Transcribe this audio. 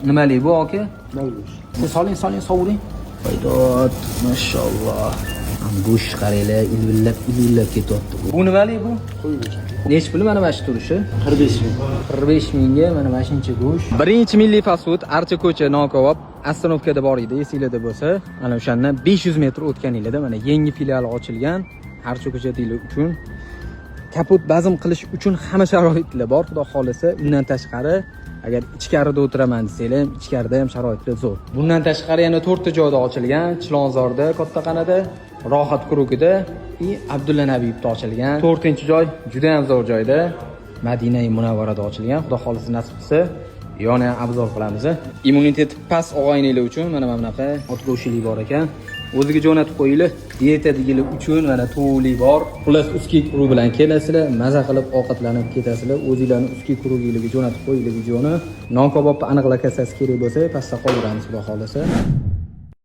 Nimali bu aka? Navro'z. Soling, sovuring. Foydot, mashalloh. Go'sht qaranglar, ilvillab ketyapti. Bu nimali bu? Qo'y go'shti. Nech pul mana shu turishi? 45 ming. 45 mingga mana shuncha go'sht. Birinchi milliy fast food Archa ko'cha non-kebab Astanovkada bor edi, esingizda bo'lsa, mana o'shandan 500 metr o'tganinglarda mana yangi filiali ochilgan Archa ko'cha deyilib uchun kaput bazm qilish uchun hamma sharoitlar bor, xudo xolisa. Undan tashqari, agar ichkarida o'tiraman desanglar, ichkarida ham sharoitlar zo'r. Bundan tashqari yana 4 ta joyda ochilgan, Chilonzorda, Kattaqanada, Rohat Kurugida va Abdulla Nabiyevda ochilgan. 4-joy juda ham zo'r joyda, Madina-i Munavvarada ochilgan. Xudo xolisa nasib qilsa, yana obzor qilamiz. Immuniteti past og'aynilar uchun mana bunaqa ot go'shtlik bor ekan. O'ziga jo'natib qo'yinglar. Dieta degilar uchun mana to'g'li bor. Xullas uski kuru bilan kelasizlar, maza qilib ovqatlanib ketasizlar. O'zingizlarni uski kurugiga jo'natib qo'yinglar videoni. Non kabobni aniqlashasiz kerak bo'lsa, pastda qoldiramiz xudo xolisa.